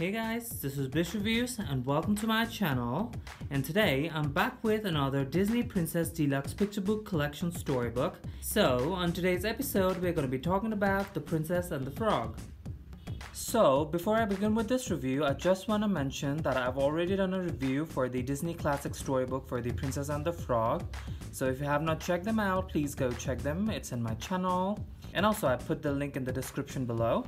Hey guys, this is BishReviews and welcome to my channel. And today I'm back with another Disney Princess Deluxe Picture Book Collection Storybook. So on today's episode we're going to be talking about The Princess and the Frog. So before I begin with this review, I just want to mention that I've already done a review for the Disney Classic Storybook for The Princess and the Frog. So if you have not checked them out, please go check them. It's in my channel. And also I put the link in the description below.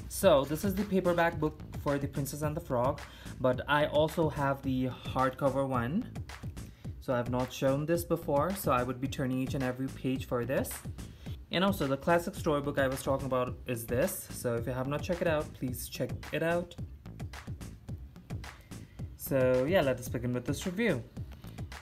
So this is the paperback book for The Princess and the Frog, but I also have the hardcover one. So I've not shown this before, so I would be turning each and every page for this. And also the classic storybook I was talking about is this. So if you have not checked it out, please check it out. So yeah, let us begin with this review.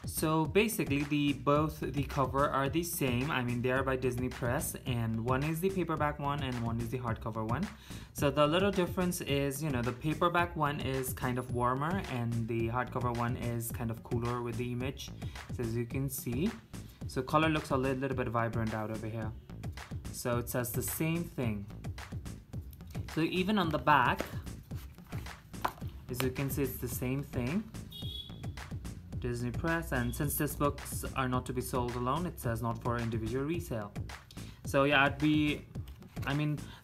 So basically both the cover are the same. I mean, they are by Disney Press, and one is the paperback one and one is the hardcover one. So the little difference is, you know, the paperback one is kind of warmer and the hardcover one is kind of cooler with the image, so as you can see. So color looks a little bit vibrant out over here. So it says the same thing. So even on the back, as you can see, it's the same thing. Disney Press, and since these books are not to be sold alone, it says not for individual resale. So yeah, the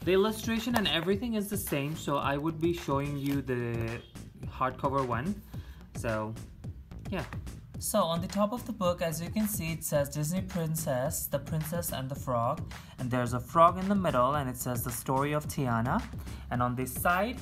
illustration and everything is the same, so I would be showing you the hardcover one. So yeah. So on the top of the book, as you can see, it says Disney Princess, The Princess and the Frog, and there's a frog in the middle and it says The Story of Tiana. And on this side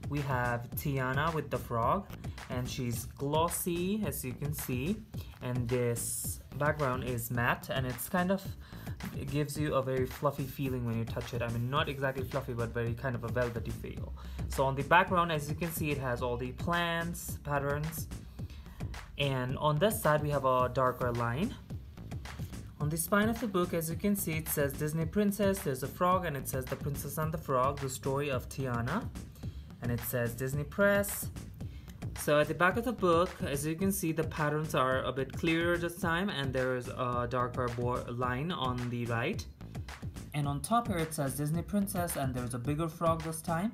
we have Tiana with the frog, and she's glossy, as you can see, and this background is matte, and it gives you a very fluffy feeling when you touch it. I mean, not exactly fluffy, but very kind of a velvety feel. So on the background, as you can see, it has all the plants, patterns, and on this side we have a darker line. On the spine of the book, as you can see, it says Disney Princess, there's a frog, and it says The Princess and the Frog, The Story of Tiana, and it says Disney Press. So at the back of the book, as you can see, the patterns are a bit clearer this time, and there is a darker line on the right. And on top here it says Disney Princess, and there's a bigger frog this time.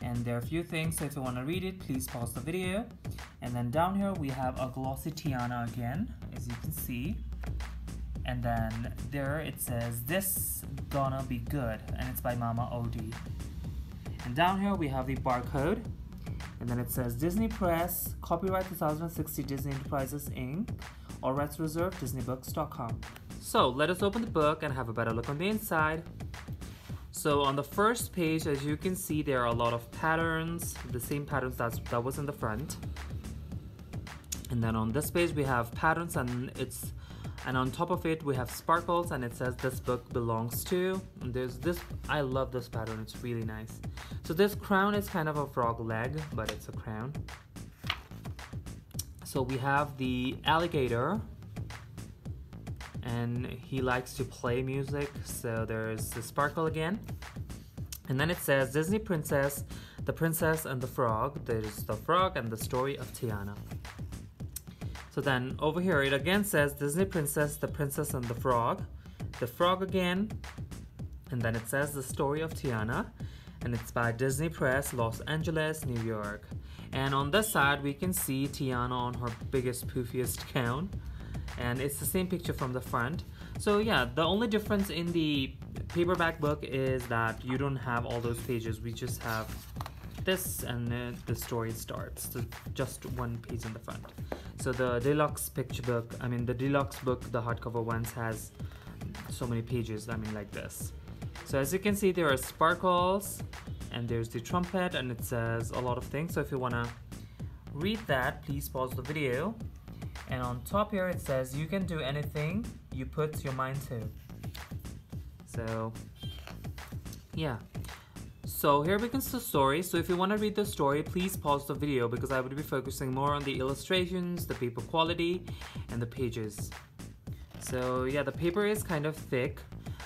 And there are a few things, so if you want to read it, please pause the video. And then down here we have a glossy Tiana again, as you can see. And then there it says This Gonna Be Good, and it's by Mama Odie. And down here we have the barcode. And then it says Disney Press, copyright 2060 Disney Enterprises Inc., all rights reserved, disneybooks.com. So let us open the book and have a better look on the inside. So on the first page, as you can see, there are a lot of patterns, the same patterns that was in the front. And then on this page we have patterns, and on top of it we have sparkles, and it says This Book Belongs To. And there's this, I love this pattern, it's really nice. So this crown is kind of a frog leg, but it's a crown. So we have the alligator, and he likes to play music, so there's the sparkle again. And then it says Disney Princess, The Princess and the Frog. There's the frog and the Story of Tiana. So then over here it again says Disney Princess, The Princess and the frog again, and then it says The Story of Tiana, and it's by Disney Press, Los Angeles, New York. And on this side we can see Tiana on her biggest, poofiest gown, and it's the same picture from the front. So yeah, the only difference in the paperback book is that you don't have all those pages. We just have this, and the story starts. So just one page in the front. So the deluxe picture book, the deluxe book, the hardcover ones, has so many pages, like this. So as you can see, there are sparkles, and there's the trumpet, and it says a lot of things. So if you want to read that, please pause the video. And on top here it says you can do anything you put your mind to. So yeah. So here begins the story. So if you want to read the story, please pause the video, because I would be focusing more on the illustrations, the paper quality, and the pages. So yeah, the paper is kind of thick.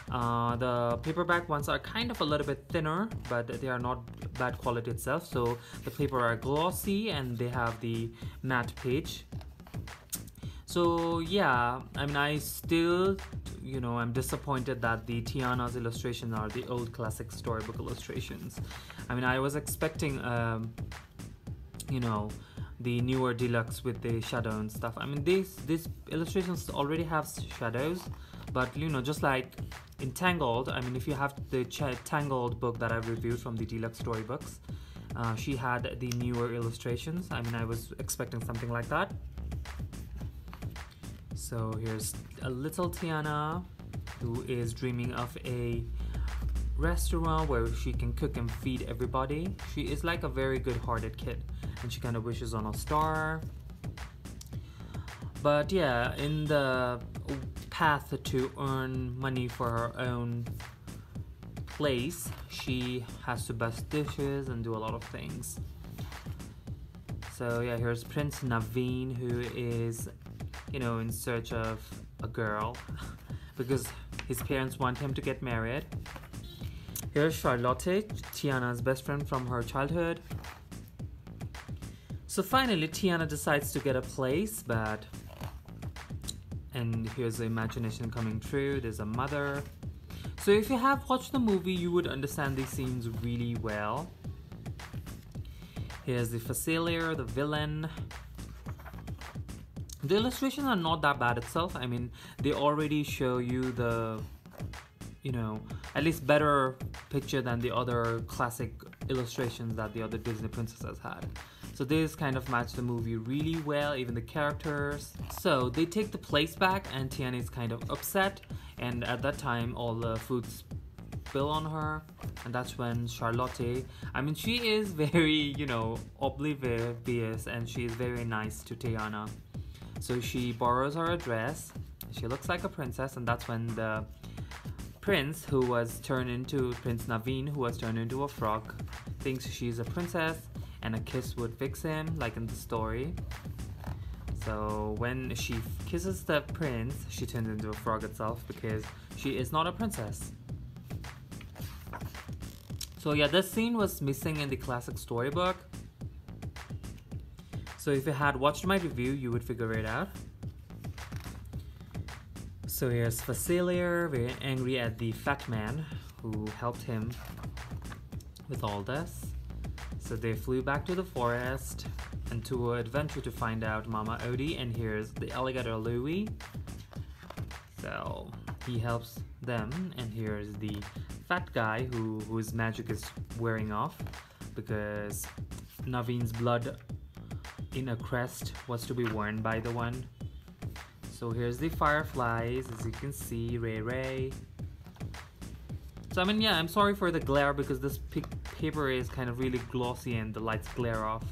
The paperback ones are kind of a little bit thinner, but they are not bad quality itself. So the paper are glossy, and they have the matte page. So yeah, I still I'm disappointed that the Tiana's illustrations are the old classic storybook illustrations. I was expecting you know, the newer deluxe with the shadow and stuff. I mean, these illustrations already have shadows, but you know, just like in Tangled, I mean, if you have the Tangled book that I've reviewed from the Deluxe Storybooks, she had the newer illustrations. I mean, I was expecting something like that. So here's a little Tiana who is dreaming of a restaurant where she can cook and feed everybody. She is like a very good-hearted kid, and she kind of wishes on a star. But yeah, in the path to earn money for her own place, she has to bust dishes and do a lot of things. So yeah, here's Prince Naveen, who is, you know, in search of a girl because his parents want him to get married. Here's Charlotte, Tiana's best friend from her childhood. So finally, Tiana decides to get a place, and here's the imagination coming true. There's a mother. So if you have watched the movie, you would understand these scenes really well. Here's the facilier, the villain. The illustrations are not that bad itself. I mean, they already show you the, you know, at least better picture than the other classic illustrations that the other Disney princesses had. So this kind of matched the movie really well, even the characters. So they take the place back and Tiana is kind of upset, and at that time all the food spill on her, and that's when Charlotte, I mean, she is very, you know, oblivious, and she is very nice to Tiana. So she borrows her dress, she looks like a princess, and that's when the Prince Naveen, who was turned into a frog, thinks she's a princess, and a kiss would fix him, like in the story. So when she kisses the prince, she turns into a frog itself because she is not a princess. So yeah, this scene was missing in the classic storybook. So if you had watched my review, you would figure it out. So here's Facilier, very angry at the fat man who helped him with all this. So they flew back to the forest and to an adventure to find out Mama Odie, and here's the alligator Louie. So he helps them, and here's the fat guy whose magic is wearing off because Naveen's blood in a crest was to be worn by the one. So here's the fireflies, as you can see, Ray. So I mean, yeah, I'm sorry for the glare because this paper is kind of really glossy and the lights glare off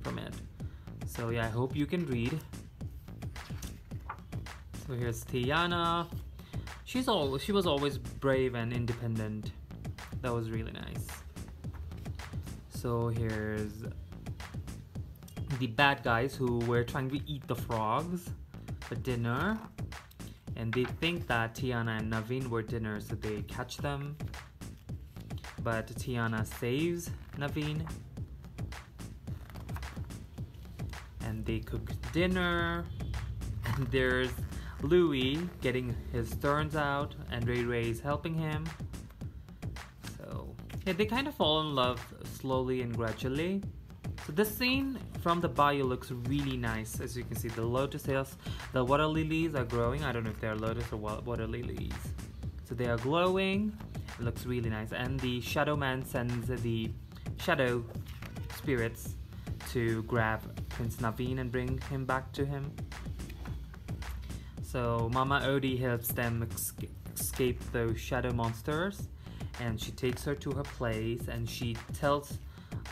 from it. So yeah, I hope you can read. So here's Tiana. She was always brave and independent. That was really nice. So here's the bad guys who were trying to eat the frogs for dinner, and they think that Tiana and Naveen were dinner, so they catch them, but Tiana saves Naveen and they cook dinner, and there's Louie getting his turns out and Ray is helping him. So yeah, they kind of fall in love slowly and gradually. So this scene from the bayou looks really nice. As you can see, the lotus hills, the water lilies are growing. I don't know if they're lotus or water lilies. So they are glowing. It looks really nice. And the shadow man sends the shadow spirits to grab Prince Naveen and bring him back to him. So Mama Odie helps them escape those shadow monsters, and she takes her to her place and she tells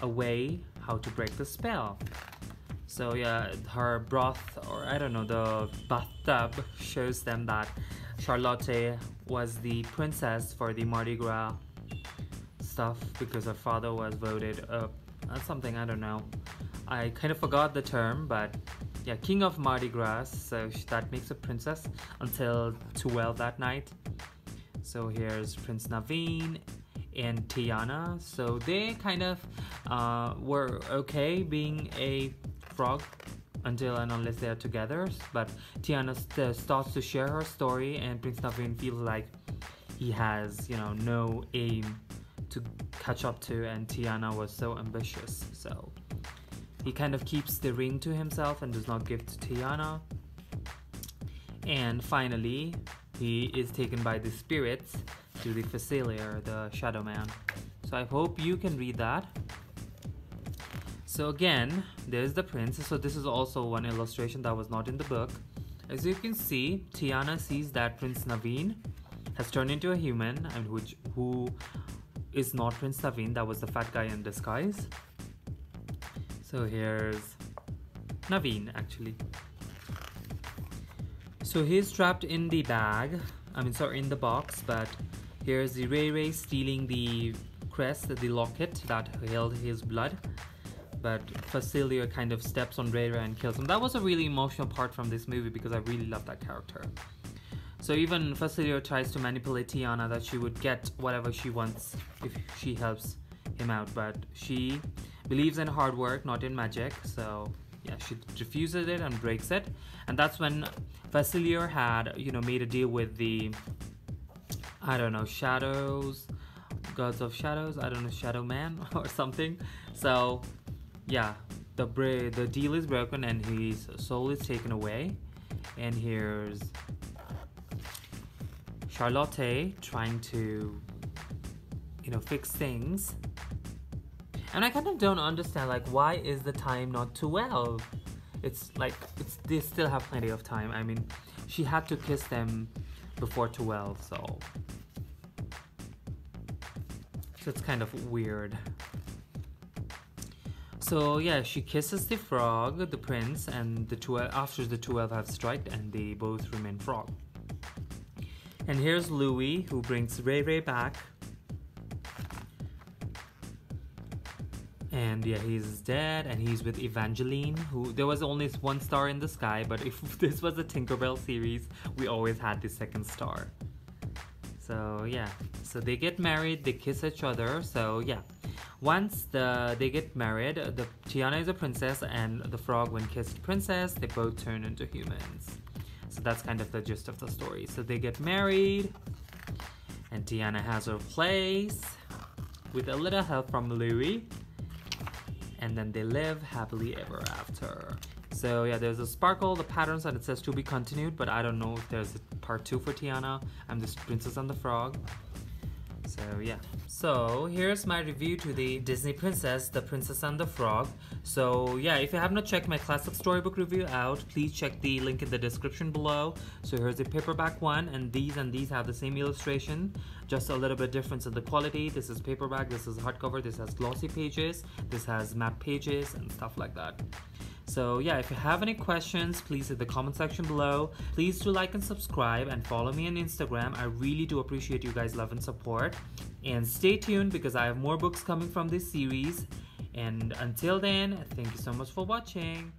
a way how to break the spell. So yeah, her broth, or I don't know, the bathtub shows them that Charlotte was the princess for the Mardi Gras stuff because her father was voted something, I don't know. I kind of forgot the term, but yeah, King of Mardi Gras, so that makes a princess until 12 that night. So here's Prince Naveen and Tiana. So they kind of were okay being a frog until and unless they're together, but Tiana starts to share her story, and Prince Naveen feels like he has, you know, no aim to catch up to, and Tiana was so ambitious. So he kind of keeps the ring to himself and does not give to Tiana. And finally, he is taken by the spirits to the Facilier, the Shadow Man. So I hope you can read that. So again, there's the prince. So this is also one illustration that was not in the book. As you can see, Tiana sees that Prince Naveen has turned into a human, and who is not Prince Naveen. That was the fat guy in disguise. So here's Naveen actually. So he's trapped in the bag. In the box. But here's the Ray stealing the crest, the locket that held his blood. But Facilier kind of steps on Ray and kills him. That was a really emotional part from this movie because I really love that character. So even Facilier tries to manipulate Tiana that she would get whatever she wants if she helps him out. But she believes in hard work, not in magic. So yeah, she refuses it and breaks it. And that's when Facilier had, made a deal with the, shadows, gods of shadows, Shadow Man or something. So yeah, the deal is broken and his soul is taken away. And here's Charlotte trying to, fix things. And I kind of don't understand, like, why is the time not 12? They still have plenty of time. I mean, she had to kiss them before 12, so it's kind of weird. So yeah, she kisses the frog, the prince, and after the 12 have struck, and they both remain frog. And here's Louis, who brings Ray back. And yeah, he's dead, and he's with Evangeline, who there was only one star in the sky, but if this was a Tinkerbell series, we always had the second star. So yeah, so they get married, they kiss each other. So yeah, once they get married, Tiana is a princess, and the frog, when kissed princess, they both turn into humans. So that's kind of the gist of the story. So they get married, and Tiana has her place with a little help from Louis, and then they live happily ever after. So yeah, there's a sparkle, the patterns, and it says to be continued, but I don't know if there's a part 2 for Tiana. I'm just Princess and the Frog. So yeah, so here's my review to the Disney Princess, The Princess and the Frog. So yeah, if you have not checked my classic storybook review out, please check the link in the description below. So here's the paperback one, and these have the same illustration, just a little bit difference in the quality. This is paperback, this is hardcover, this has glossy pages, this has matte pages and stuff like that. So yeah, if you have any questions, please hit the comment section below. Please do like and subscribe and follow me on Instagram. I really do appreciate you guys' love and support. And stay tuned because I have more books coming from this series. And until then, thank you so much for watching.